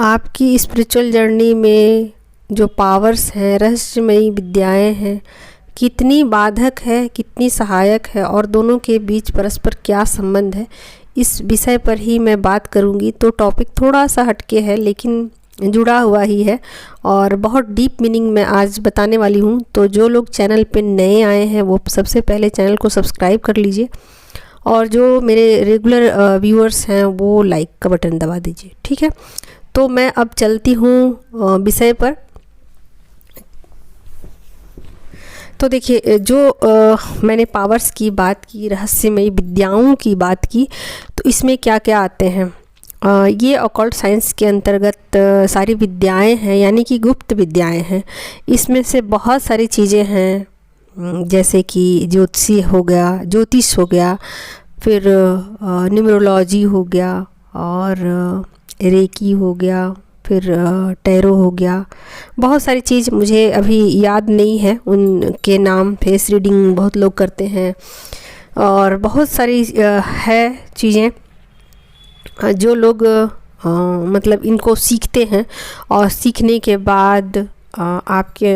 आपकी spiritual journey में जो पावर्स हैं, रहस्यमयी विद्याएं हैं, कितनी बाधक है, कितनी सहायक है और दोनों के बीच परस्पर क्या संबंध है, इस विषय पर ही मैं बात करूंगी। तो टॉपिक थोड़ा सा हटके है लेकिन जुड़ा हुआ ही है और बहुत डीप मीनिंग मैं आज बताने वाली हूँ। तो जो लोग चैनल पे नए आए हैं वो सबसे पहले चैनल को सब्सक्राइब कर लीजिए और जो मेरे रेगुलर व्यूअर्स हैं वो लाइक का बटन दबा दीजिए, ठीक है। तो मैं अब चलती हूँ विषय पर। तो देखिए, जो मैंने पावर्स की बात की, रहस्यमयी विद्याओं की बात की, तो इसमें क्या क्या आते हैं। ये ऑकल्ट साइंस के अंतर्गत सारी विद्याएं हैं, यानी कि गुप्त विद्याएं हैं। इसमें से बहुत सारी चीज़ें हैं, जैसे कि ज्योतिष हो गया, फिर न्यूमरोलॉजी हो गया और रेकी हो गया, फिर टैरो हो गया। बहुत सारी चीज़ मुझे अभी याद नहीं है उनके नाम। फेस रीडिंग बहुत लोग करते हैं और बहुत सारी है चीज़ें जो लोग मतलब इनको सीखते हैं और सीखने के बाद आपके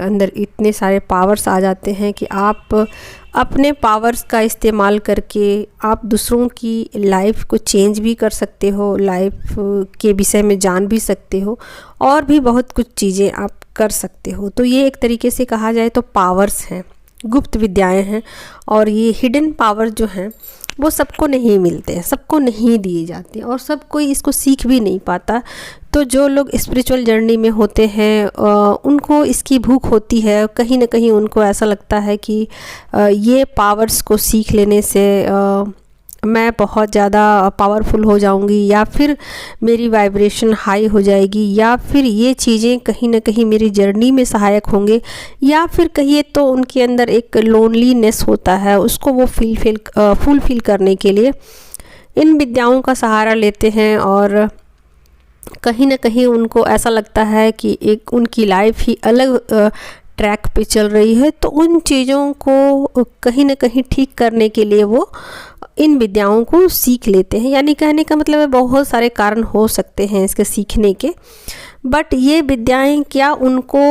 अंदर इतने सारे पावर्स आ जाते हैं कि आप अपने पावर्स का इस्तेमाल करके आप दूसरों की लाइफ को चेंज भी कर सकते हो, लाइफ के विषय में जान भी सकते हो और भी बहुत कुछ चीज़ें आप कर सकते हो। तो ये एक तरीके से कहा जाए तो पावर्स हैं, गुप्त विद्याएं हैं। और ये हिडन पावर जो हैं वो सबको नहीं मिलते हैं, सबको नहीं दिए जाते और सब कोई इसको सीख भी नहीं पाता। तो जो लोग स्पिरिचुअल जर्नी में होते हैं उनको इसकी भूख होती है। कहीं ना कहीं उनको ऐसा लगता है कि ये पावर्स को सीख लेने से मैं बहुत ज़्यादा पावरफुल हो जाऊंगी, या फिर मेरी वाइब्रेशन हाई हो जाएगी, या फिर ये चीज़ें कहीं ना कहीं मेरी जर्नी में सहायक होंगे, या फिर कहिए तो उनके अंदर एक लोनलीनेस होता है, उसको वो फुलफिल करने के लिए इन विद्याओं का सहारा लेते हैं। और कहीं ना कहीं उनको ऐसा लगता है कि एक उनकी लाइफ ही अलग ट्रैक पे चल रही है, तो उन चीज़ों को कहीं ना कहीं ठीक करने के लिए वो इन विद्याओं को सीख लेते हैं। यानी कहने का मतलब है बहुत सारे कारण हो सकते हैं इसके सीखने के, बट ये विद्याएं क्या उनको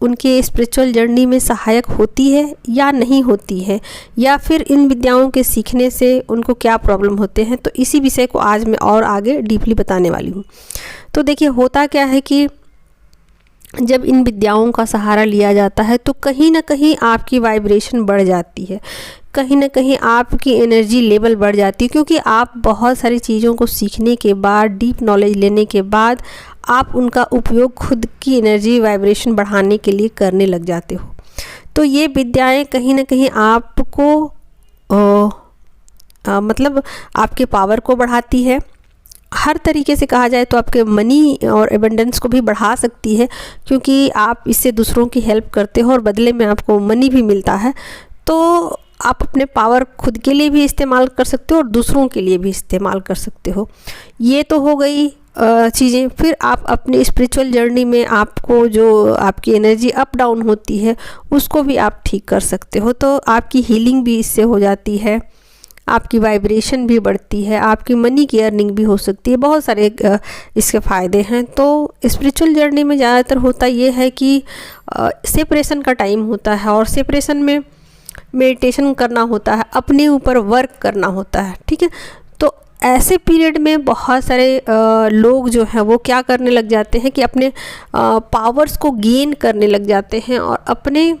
उनके स्पिरिचुअल जर्नी में सहायक होती है या नहीं होती है, या फिर इन विद्याओं के सीखने से उनको क्या प्रॉब्लम होते हैं। तो इसी विषय को आज मैं और आगे डीपली बताने वाली हूँ। तो देखिए, होता क्या है कि जब इन विद्याओं का सहारा लिया जाता है तो कहीं ना कहीं आपकी वाइब्रेशन बढ़ जाती है, कहीं ना कहीं आपकी एनर्जी लेवल बढ़ जाती है, क्योंकि आप बहुत सारी चीज़ों को सीखने के बाद, डीप नॉलेज लेने के बाद आप उनका उपयोग खुद की एनर्जी वाइब्रेशन बढ़ाने के लिए करने लग जाते हो। तो ये विद्याएं कहीं ना कहीं आपको मतलब आपके पावर को बढ़ाती है। हर तरीके से कहा जाए तो आपके मनी और एबंडेंस को भी बढ़ा सकती है, क्योंकि आप इससे दूसरों की हेल्प करते हो और बदले में आपको मनी भी मिलता है। तो आप अपने पावर खुद के लिए भी इस्तेमाल कर सकते हो और दूसरों के लिए भी इस्तेमाल कर सकते हो। ये तो हो गई चीज़ें। फिर आप अपनी स्पिरिचुअल जर्नी में आपको जो आपकी एनर्जी अप डाउन होती है उसको भी आप ठीक कर सकते हो। तो आपकी हीलिंग भी इससे हो जाती है, आपकी वाइब्रेशन भी बढ़ती है, आपकी मनी की अर्निंग भी हो सकती है। बहुत सारे इसके फ़ायदे हैं। तो स्पिरिचुअल जर्नी में ज़्यादातर होता ये है कि सेपरेशन का टाइम होता है और सेपरेशन में मेडिटेशन करना होता है, अपने ऊपर वर्क करना होता है, ठीक है। तो ऐसे पीरियड में बहुत सारे लोग जो हैं वो क्या करने लग जाते हैं कि अपने पावर्स को गेन करने लग जाते हैं और अपने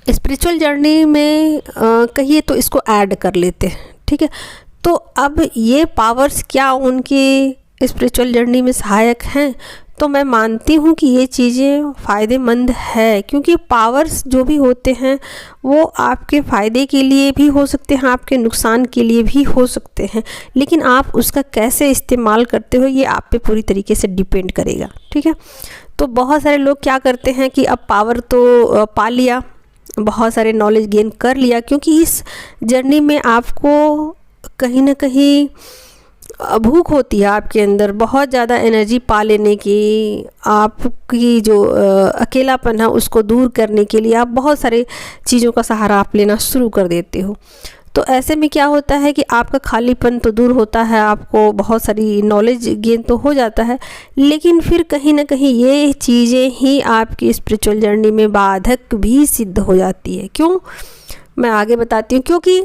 स्पिरिचुअल जर्नी में कहिए तो इसको ऐड कर लेते हैं, ठीक है। तो अब ये पावर्स क्या उनकी स्पिरिचुअल जर्नी में सहायक हैं? तो मैं मानती हूँ कि ये चीज़ें फ़ायदेमंद है, क्योंकि पावर्स जो भी होते हैं वो आपके फ़ायदे के लिए भी हो सकते हैं, आपके नुकसान के लिए भी हो सकते हैं, लेकिन आप उसका कैसे इस्तेमाल करते हो ये आप पे पूरी तरीके से डिपेंड करेगा, ठीक है। तो बहुत सारे लोग क्या करते हैं कि अब पावर तो पा लिया, बहुत सारे नॉलेज गेन कर लिया, क्योंकि इस जर्नी में आपको कहीं ना कहीं भूख होती है आपके अंदर बहुत ज़्यादा एनर्जी पा लेने की। आपकी जो अकेलापन है उसको दूर करने के लिए आप बहुत सारे चीज़ों का सहारा आप लेना शुरू कर देते हो। तो ऐसे में क्या होता है कि आपका खालीपन तो दूर होता है, आपको बहुत सारी नॉलेज गेन तो हो जाता है, लेकिन फिर कहीं ना कहीं ये चीज़ें ही आपकी स्पिरिचुअल जर्नी में बाधक भी सिद्ध हो जाती है। क्यों, मैं आगे बताती हूँ। क्योंकि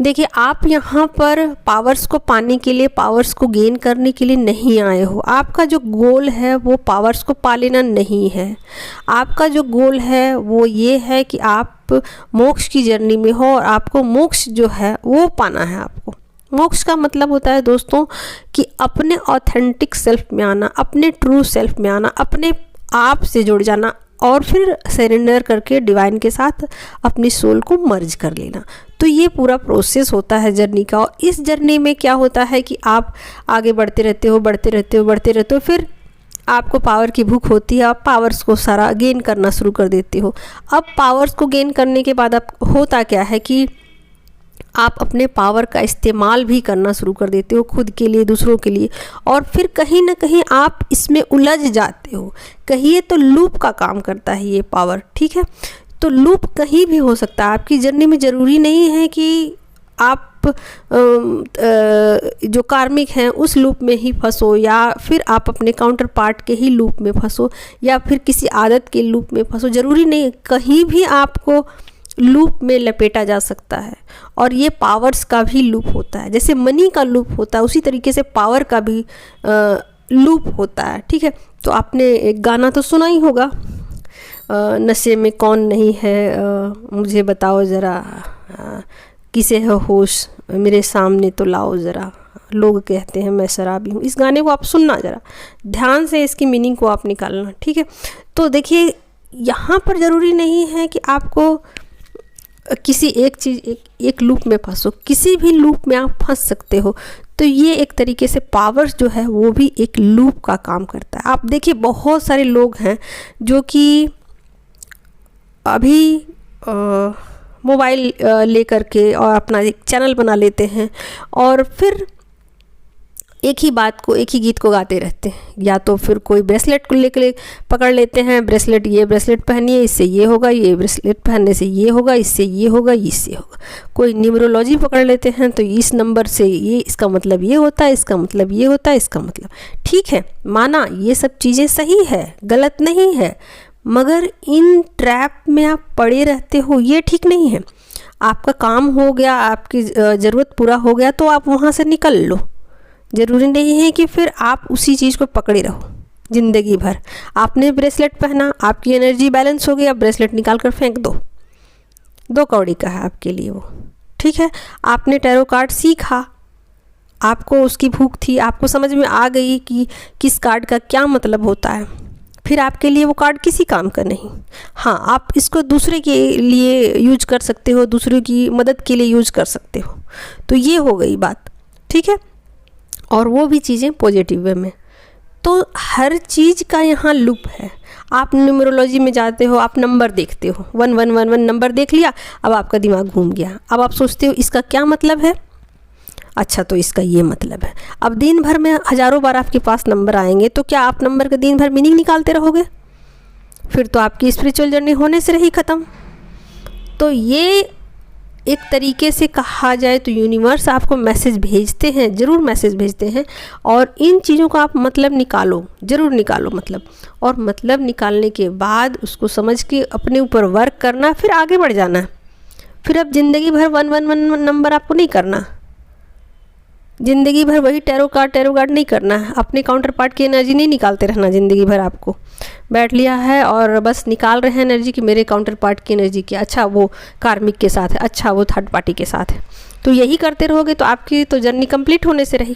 देखिए, आप यहाँ पर पावर्स को पाने के लिए, पावर्स को गेन करने के लिए नहीं आए हो। आपका जो गोल है वो पावर्स को पा लेना नहीं है। आपका जो गोल है वो ये है कि आप मोक्ष की जर्नी में हो और आपको मोक्ष जो है वो पाना है। आपको मोक्ष का मतलब होता है दोस्तों कि अपने ऑथेंटिक सेल्फ में आना, अपने ट्रू सेल्फ में आना, अपने आप से जुड़ जाना और फिर सरेंडर करके डिवाइन के साथ अपनी सोल को मर्ज कर लेना। तो ये पूरा प्रोसेस होता है जर्नी का। और इस जर्नी में क्या होता है कि आप आगे बढ़ते रहते हो, बढ़ते रहते हो, बढ़ते रहते हो, फिर आपको पावर की भूख होती है, आप पावर्स को सारा गेन करना शुरू कर देते हो। अब पावर्स को गेन करने के बाद अब होता क्या है कि आप अपने पावर का इस्तेमाल भी करना शुरू कर देते हो, खुद के लिए, दूसरों के लिए, और फिर कहीं ना कहीं आप इसमें उलझ जाते हो। कहिए तो लूप का काम करता है ये पावर, ठीक है। तो लूप कहीं भी हो सकता है आपकी जर्नी में। ज़रूरी नहीं है कि आप जो कार्मिक हैं उस लूप में ही फंसो, या फिर आप अपने काउंटर पार्ट के ही लूप में फंसो, या फिर किसी आदत के लूप में फंसो। ज़रूरी नहीं, कहीं भी आपको लूप में लपेटा जा सकता है। और ये पावर्स का भी लूप होता है, जैसे मनी का लूप होता है उसी तरीके से पावर का भी लूप होता है, ठीक है। तो आपने एक गाना तो सुना ही होगा, नशे में कौन नहीं है, मुझे बताओ ज़रा, किसे है होश मेरे सामने तो लाओ ज़रा, लोग कहते हैं मैं शराबी हूँ। इस गाने को आप सुनना ज़रा ध्यान से, इसकी मीनिंग को आप निकालना, ठीक है। तो देखिए, यहाँ पर ज़रूरी नहीं है कि आपको किसी एक चीज़, एक लूप में फंसो, किसी भी लूप में आप फंस सकते हो। तो ये एक तरीके से पावर्स जो है वो भी एक लूप का काम करता है। आप देखिए, बहुत सारे लोग हैं जो कि अभी मोबाइल लेकर के और अपना एक चैनल बना लेते हैं और फिर एक ही बात को, एक ही गीत को गाते रहते हैं। या तो फिर कोई ब्रेसलेट को लेकर पकड़ लेते हैं, ब्रेसलेट, ये ब्रेसलेट पहनिए इससे ये होगा, ये ब्रेसलेट पहनने से ये होगा, इससे ये होगा, इससे होगा। कोई न्यूमरोलॉजी पकड़ लेते हैं, तो इस नंबर से ये, इसका मतलब ये होता है, इसका मतलब ये होता है, इसका मतलब, ठीक है, माना ये सब चीज़ें सही है, गलत नहीं है, मगर इन ट्रैप में आप पड़े रहते हो, ये ठीक नहीं है। आपका काम हो गया, आपकी ज़रूरत पूरा हो गया तो आप वहाँ से निकल लो। ज़रूरी नहीं है कि फिर आप उसी चीज़ को पकड़े रहो ज़िंदगी भर। आपने ब्रेसलेट पहना, आपकी एनर्जी बैलेंस हो गई, अब ब्रेसलेट निकाल कर फेंक दो, 2 कौड़ी का है आपके लिए वो, ठीक है। आपने टैरो कार्ड सीखा, आपको उसकी भूख थी, आपको समझ में आ गई कि किस कार्ड का क्या मतलब होता है, फिर आपके लिए वो कार्ड किसी काम का नहीं। हाँ, आप इसको दूसरे के लिए यूज कर सकते हो, दूसरों की मदद के लिए यूज कर सकते हो। तो ये हो गई बात, ठीक है। और वो भी चीज़ें पॉजिटिव वे में। तो हर चीज़ का यहाँ लूप है। आप न्यूमरोलॉजी में जाते हो, आप नंबर देखते हो, 1111 नंबर देख लिया, अब आपका दिमाग घूम गया। अब आप सोचते हो इसका क्या मतलब है, अच्छा तो इसका ये मतलब है। अब दिन भर में हज़ारों बार आपके पास नंबर आएंगे, तो क्या आप नंबर का दिन भर मीनिंग निकालते रहोगे? फिर तो आपकी स्पिरिचुअल जर्नी होने से रही ख़त्म। तो ये एक तरीके से कहा जाए तो यूनिवर्स आपको मैसेज भेजते हैं, ज़रूर मैसेज भेजते हैं, और इन चीज़ों का आप मतलब निकालो, ज़रूर निकालो मतलब। और मतलब निकालने के बाद उसको समझ के अपने ऊपर वर्क करना, फिर आगे बढ़ जाना। फिर अब ज़िंदगी भर 111 नंबर आपको नहीं करना, ज़िंदगी भर वही टैरो कार्ड नहीं करना है। अपने काउंटर पार्ट की एनर्जी नहीं निकालते रहना ज़िंदगी भर। आपको बैठ लिया है और बस निकाल रहे हैं एनर्जी कि मेरे काउंटर पार्ट की एनर्जी क्या, अच्छा वो कार्मिक के साथ है, अच्छा वो थर्ड पार्टी के साथ है। तो यही करते रहोगे तो आपकी तो जर्नी कंप्लीट होने से रही।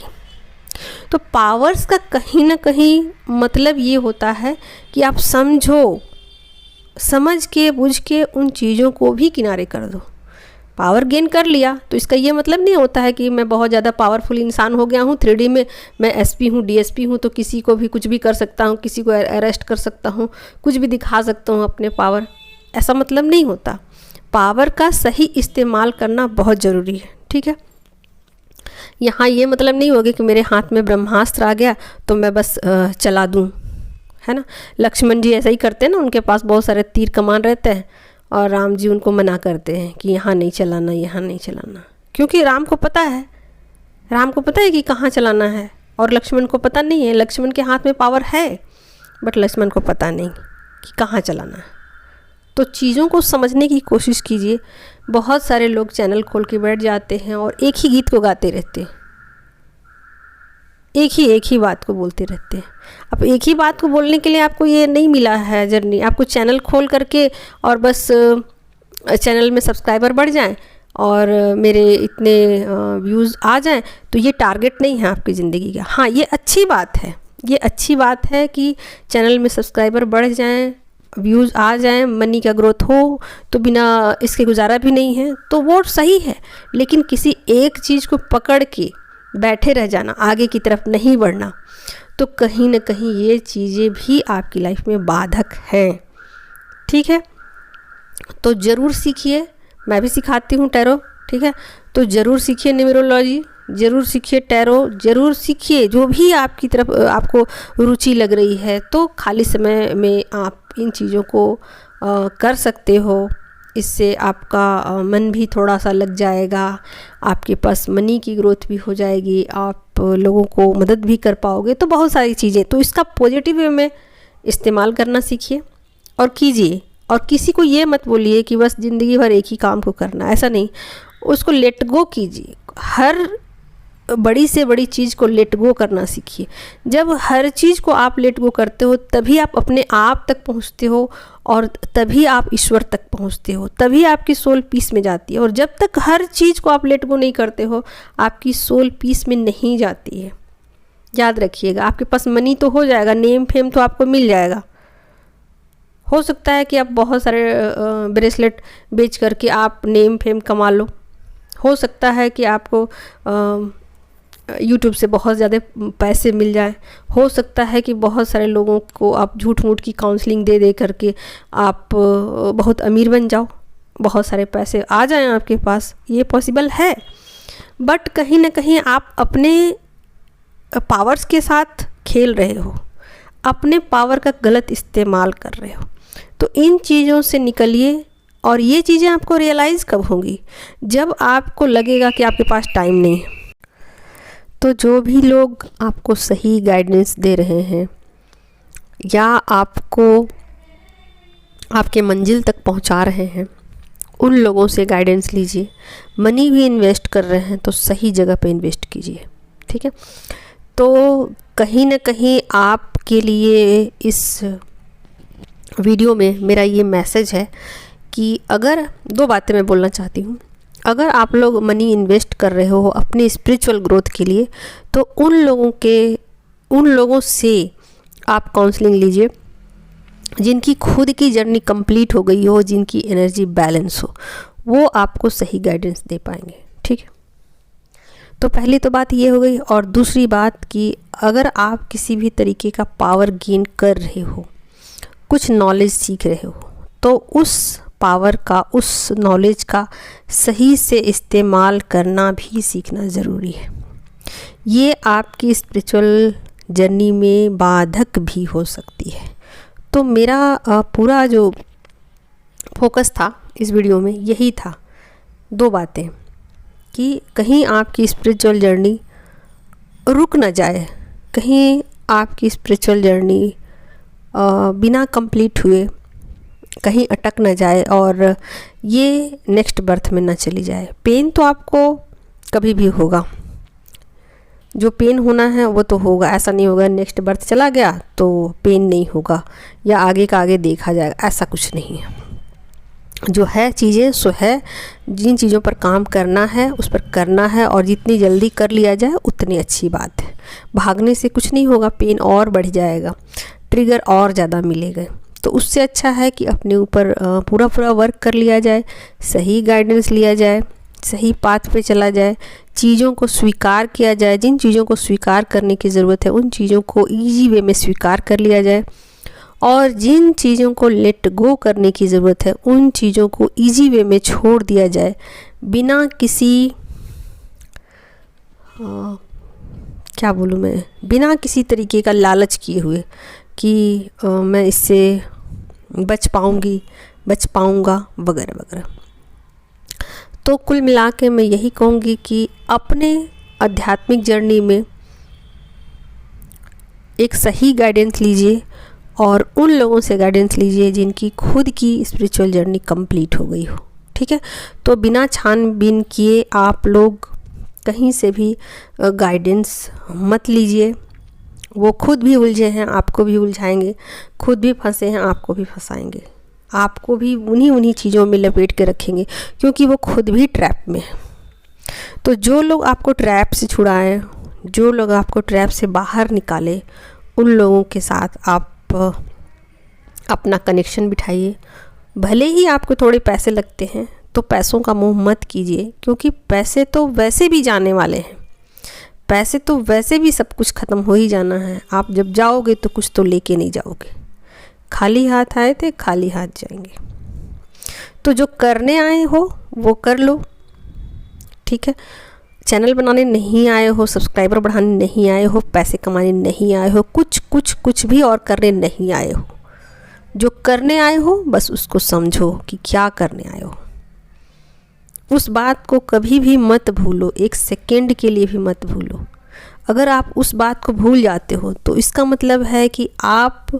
तो पावर्स का कहीं ना कहीं मतलब ये होता है कि आप समझो, समझ के बुझ के उन चीज़ों को भी किनारे कर दो। पावर गेन कर लिया तो इसका ये मतलब नहीं होता है कि मैं बहुत ज़्यादा पावरफुल इंसान हो गया हूँ, 3D में मैं SP हूँ, DSP हूँ, तो किसी को भी कुछ भी कर सकता हूँ, किसी को अरेस्ट कर सकता हूँ, कुछ भी दिखा सकता हूँ अपने पावर, ऐसा मतलब नहीं होता। पावर का सही इस्तेमाल करना बहुत ज़रूरी है, ठीक है। यहाँ ये मतलब नहीं होगा कि मेरे हाथ में ब्रह्मास्त्र आ गया तो मैं बस चला दूँ, है ना। लक्ष्मण जी ऐसा ही करते हैं ना, उनके पास बहुत सारे तीर कमान रहते हैं और राम जी उनको मना करते हैं कि यहाँ नहीं चलाना, यहाँ नहीं चलाना, क्योंकि राम को पता है कि कहाँ चलाना है, और लक्ष्मण को पता नहीं है। लक्ष्मण के हाथ में पावर है बट लक्ष्मण को पता नहीं कि कहाँ चलाना है। तो चीज़ों को समझने की कोशिश कीजिए। बहुत सारे लोग चैनल खोल के बैठ जाते हैं और एक ही गीत को गाते रहते हैं, एक ही बात को बोलते रहते हैं। अब एक ही बात को बोलने के लिए आपको ये नहीं मिला है जर्नी, आपको चैनल खोल करके और बस चैनल में सब्सक्राइबर बढ़ जाएं और मेरे इतने व्यूज़ आ जाएं, तो ये टारगेट नहीं है आपकी ज़िंदगी का। हाँ, ये अच्छी बात है कि चैनल में सब्सक्राइबर बढ़ जाएं, व्यूज़ आ जाएं, मनी का ग्रोथ हो, तो बिना इसके गुजारा भी नहीं है, तो वो सही है। लेकिन किसी एक चीज़ को पकड़ के बैठे रह जाना, आगे की तरफ नहीं बढ़ना, तो कहीं ना कहीं ये चीज़ें भी आपकी लाइफ में बाधक हैं। ठीक है, तो ज़रूर सीखिए, मैं भी सिखाती हूँ टैरो। ठीक है, तो ज़रूर सीखिए न्यूमरोलॉजी, ज़रूर सीखिए टैरो, ज़रूर सीखिए जो भी आपकी तरफ आपको रुचि लग रही है। तो खाली समय में आप इन चीज़ों को कर सकते हो। इससे आपका मन भी थोड़ा सा लग जाएगा, आपके पास मनी की ग्रोथ भी हो जाएगी, आप लोगों को मदद भी कर पाओगे। तो बहुत सारी चीज़ें, तो इसका पॉजिटिव वे में इस्तेमाल करना सीखिए और कीजिए। और किसी को ये मत बोलिए कि बस ज़िंदगी भर एक ही काम को करना, ऐसा नहीं। उसको लेट गो कीजिए, हर बड़ी से बड़ी चीज़ को लेट गो करना सीखिए। जब हर चीज़ को आप लेट गो करते हो तभी आप अपने आप तक पहुंचते हो, और तभी आप ईश्वर तक पहुंचते हो, तभी आपकी सोल पीस में जाती है। और जब तक हर चीज़ को आप लेट गो नहीं करते हो, आपकी सोल पीस में नहीं जाती है। याद रखिएगा, आपके पास मनी तो हो जाएगा, नेम फेम तो आपको मिल जाएगा। हो सकता है कि आप बहुत सारे ब्रेसलेट बेच करके आप नेम फेम कमा लो। हो सकता है कि आपको यूट्यूब से बहुत ज़्यादा पैसे मिल जाए। हो सकता है कि बहुत सारे लोगों को आप झूठ मूठ की काउंसलिंग दे करके आप बहुत अमीर बन जाओ, बहुत सारे पैसे आ जाएं आपके पास, ये पॉसिबल है। बट कहीं ना कहीं आप अपने पावर्स के साथ खेल रहे हो, अपने पावर का गलत इस्तेमाल कर रहे हो। तो इन चीज़ों से निकलिए। और ये चीज़ें आपको रियलाइज़ कब होंगी? जब आपको लगेगा कि आपके पास टाइम नहीं है। तो जो भी लोग आपको सही गाइडेंस दे रहे हैं या आपको आपके मंजिल तक पहुंचा रहे हैं, उन लोगों से गाइडेंस लीजिए। मनी भी इन्वेस्ट कर रहे हैं तो सही जगह पे इन्वेस्ट कीजिए। ठीक है, तो कहीं ना कहीं आपके लिए इस वीडियो में मेरा ये मैसेज है कि अगर दो बातें मैं बोलना चाहती हूँ। अगर आप लोग मनी इन्वेस्ट कर रहे हो अपनी स्पिरिचुअल ग्रोथ के लिए, तो उन लोगों से आप काउंसलिंग लीजिए जिनकी खुद की जर्नी कंप्लीट हो गई हो, जिनकी एनर्जी बैलेंस हो, वो आपको सही गाइडेंस दे पाएंगे। ठीक है, तो पहली तो बात ये हो गई। और दूसरी बात कि अगर आप किसी भी तरीके का पावर गेन कर रहे हो, कुछ नॉलेज सीख रहे हो, तो उस पावर का, उस नॉलेज का सही से इस्तेमाल करना भी सीखना ज़रूरी है। ये आपकी स्पिरिचुअल जर्नी में बाधक भी हो सकती है। तो मेरा पूरा जो फोकस था इस वीडियो में यही था, दो बातें, कि कहीं आपकी स्पिरिचुअल जर्नी रुक ना जाए, कहीं आपकी स्पिरिचुअल जर्नी बिना कंप्लीट हुए कहीं अटक ना जाए और ये नेक्स्ट बर्थ में ना चली जाए। पेन तो आपको कभी भी होगा, जो पेन होना है वो तो होगा। ऐसा नहीं होगा नेक्स्ट बर्थ चला गया तो पेन नहीं होगा या आगे का आगे देखा जाएगा, ऐसा कुछ नहीं है। जो है चीज़ें सो है, जिन चीज़ों पर काम करना है उस पर करना है, और जितनी जल्दी कर लिया जाए उतनी अच्छी बात है। भागने से कुछ नहीं होगा, पेन और बढ़ जाएगा, ट्रिगर और ज़्यादा मिलेगा। तो उससे अच्छा है कि अपने ऊपर पूरा वर्क कर लिया जाए, सही गाइडेंस लिया जाए, सही पाथ पे चला जाए, चीज़ों को स्वीकार किया जाए। जिन चीज़ों को स्वीकार करने की ज़रूरत है उन चीज़ों को ईजी वे में स्वीकार कर लिया जाए, और जिन चीज़ों को लेट गो करने की ज़रूरत है उन चीज़ों को ईजी वे में छोड़ दिया जाए, बिना किसी क्या बोलूँ मैं, बिना किसी तरीके का लालच किए हुए कि मैं इससे बच पाऊँगी, बच पाऊँगा, वगैरह वगैरह। तो कुल मिला के मैं यही कहूँगी कि अपने आध्यात्मिक जर्नी में एक सही गाइडेंस लीजिए और उन लोगों से गाइडेंस लीजिए जिनकी खुद की स्पिरिचुअल जर्नी कंप्लीट हो गई हो। ठीक है, तो बिना छानबीन किए आप लोग कहीं से भी गाइडेंस मत लीजिए। वो खुद भी उलझे हैं, आपको भी उलझाएंगे, खुद भी फंसे हैं, आपको भी फंसाएंगे, आपको भी उन्हीं चीज़ों में लपेट के रखेंगे, क्योंकि वो खुद भी ट्रैप में है। तो जो लोग आपको ट्रैप से छुड़ाएं, जो लोग आपको ट्रैप से बाहर निकाले, उन लोगों के साथ आप अपना कनेक्शन बिठाइए। भले ही आपको थोड़े पैसे लगते हैं तो पैसों का मोह मत कीजिए, क्योंकि पैसे तो वैसे भी जाने वाले हैं, पैसे तो वैसे भी सब कुछ ख़त्म हो ही जाना है। आप जब जाओगे तो कुछ तो लेके नहीं जाओगे, खाली हाथ आए थे खाली हाथ जाएंगे। तो जो करने आए हो वो कर लो। ठीक है, चैनल बनाने नहीं आए हो, सब्सक्राइबर बढ़ाने नहीं आए हो, पैसे कमाने नहीं आए हो, कुछ भी और करने नहीं आए हो। जो करने आए हो बस उसको समझो कि क्या करने आए हो। उस बात को कभी भी मत भूलो, एक सेकेंड के लिए भी मत भूलो। अगर आप उस बात को भूल जाते हो तो इसका मतलब है कि आप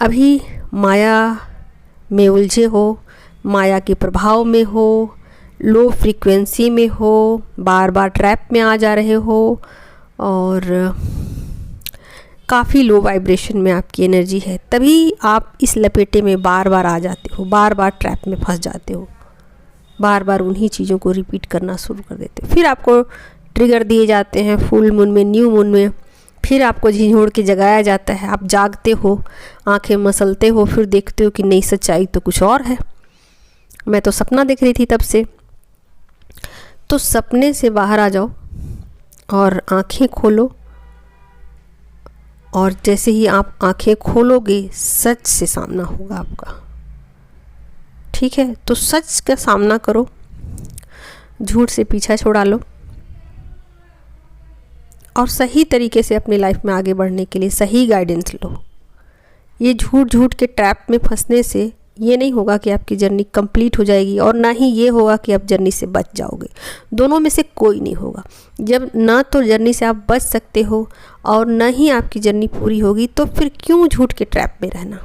अभी माया में उलझे हो, माया के प्रभाव में हो, लो फ्रीक्वेंसी में हो, बार बार ट्रैप में आ जा रहे हो और काफ़ी लो वाइब्रेशन में आपकी एनर्जी है। तभी आप इस लपेटे में बार बार आ जाते हो, बार बार ट्रैप में फंस जाते हो, बार बार उन्हीं चीज़ों को रिपीट करना शुरू कर देते हो। फिर आपको ट्रिगर दिए जाते हैं फुल मून में, न्यू मून में, फिर आपको झिझोड़ के जगाया जाता है। आप जागते हो, आंखें मसलते हो, फिर देखते हो कि नहीं, सच्चाई तो कुछ और है, मैं तो सपना देख रही थी तब से। तो सपने से बाहर आ जाओ और आंखें खोलो, और जैसे ही आप आंखें खोलोगे सच से सामना होगा आपका। ठीक है, तो सच का सामना करो, झूठ से पीछा छुड़ा लो और सही तरीके से अपनी लाइफ में आगे बढ़ने के लिए सही गाइडेंस लो। ये झूठ के ट्रैप में फंसने से ये नहीं होगा कि आपकी जर्नी कंप्लीट हो जाएगी, और ना ही ये होगा कि आप जर्नी से बच जाओगे। दोनों में से कोई नहीं होगा। जब ना तो जर्नी से आप बच सकते हो और ना ही आपकी जर्नी पूरी होगी, तो फिर क्यों झूठ के ट्रैप में रहना।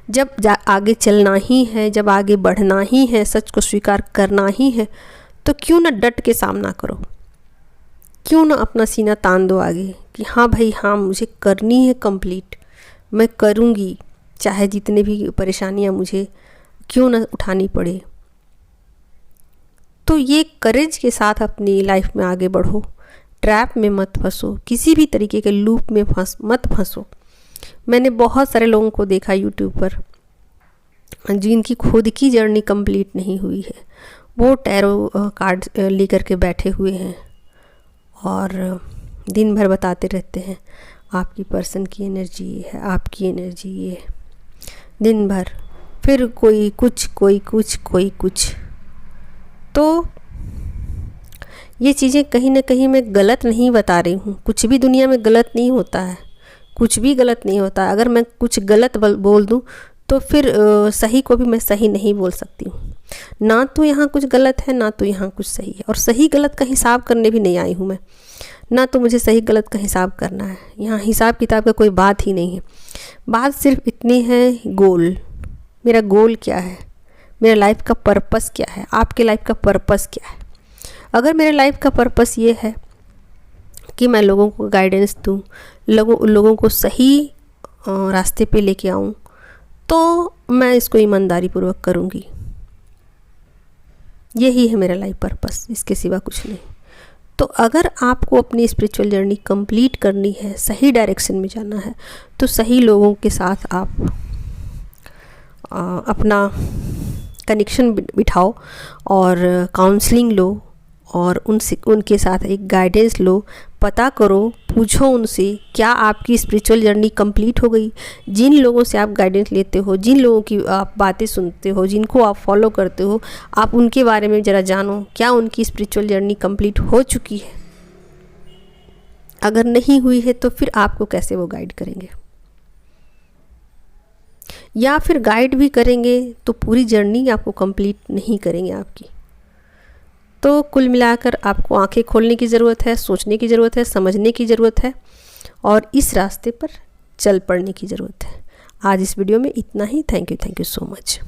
जब आगे चलना ही है, जब आगे बढ़ना ही है, सच को स्वीकार करना ही है, तो क्यों ना डट के सामना करो, क्यों ना अपना सीना तान दो आगे कि हाँ भाई हाँ, मुझे करनी है कंप्लीट, मैं करूँगी, चाहे जितने भी परेशानियाँ मुझे क्यों ना उठानी पड़े। तो ये करेज के साथ अपनी लाइफ में आगे बढ़ो, ट्रैप में मत फंसो, किसी भी तरीके के लूप में मत फंसो। मैंने बहुत सारे लोगों को देखा यूट्यूब पर जिनकी खुद की जर्नी कंप्लीट नहीं हुई है, वो टैरो कार्ड लेकर के बैठे हुए हैं और दिन भर बताते रहते हैं आपकी पर्सन की एनर्जी ये है, आपकी एनर्जी ये है, दिन भर। फिर कोई कुछ, कोई कुछ, कोई कुछ। तो ये चीज़ें कहीं ना कहीं मैं गलत नहीं बता रही हूँ। कुछ भी दुनिया में गलत नहीं होता है, कुछ भी गलत नहीं होता। अगर मैं कुछ गलत बोल दूँ तो फिर सही को भी मैं सही नहीं बोल सकती हूँ। ना तो यहाँ कुछ गलत है, ना तो यहाँ कुछ सही है, और सही गलत का हिसाब करने भी नहीं आई हूँ मैं, ना तो मुझे सही गलत का हिसाब करना है। यहाँ हिसाब किताब का कोई बात ही नहीं है। बात सिर्फ इतनी है, गोल, मेरा गोल क्या है, मेरा लाइफ का पर्पस क्या है, आपके लाइफ का पर्पस क्या है। अगर मेरे लाइफ का पर्पस ये है कि मैं लोगों को गाइडेंस दूँ, लोगों को सही रास्ते पे लेके आऊँ, तो मैं इसको ईमानदारी पूर्वक करूँगी। यही है मेरा लाइफ पर्पस, इसके सिवा कुछ नहीं। तो अगर आपको अपनी स्पिरिचुअल जर्नी कंप्लीट करनी है, सही डायरेक्शन में जाना है, तो सही लोगों के साथ आप अपना कनेक्शन बिठाओ और काउंसलिंग लो और उनके साथ एक गाइडेंस लो। पता करो, पूछो उनसे क्या आपकी स्पिरिचुअल जर्नी कंप्लीट हो गई। जिन लोगों से आप गाइडेंस लेते हो, जिन लोगों की आप बातें सुनते हो, जिनको आप फॉलो करते हो, आप उनके बारे में ज़रा जानो, क्या उनकी स्पिरिचुअल जर्नी कंप्लीट हो चुकी है। अगर नहीं हुई है तो फिर आपको कैसे वो गाइड करेंगे। या फिर गाइड भी करेंगे तो पूरी जर्नी आपको कंप्लीट नहीं करेंगे आपकी। तो कुल मिलाकर आपको आंखें खोलने की ज़रूरत है, सोचने की ज़रूरत है, समझने की ज़रूरत है और इस रास्ते पर चल पड़ने की ज़रूरत है। आज इस वीडियो में इतना ही। Thank you so much.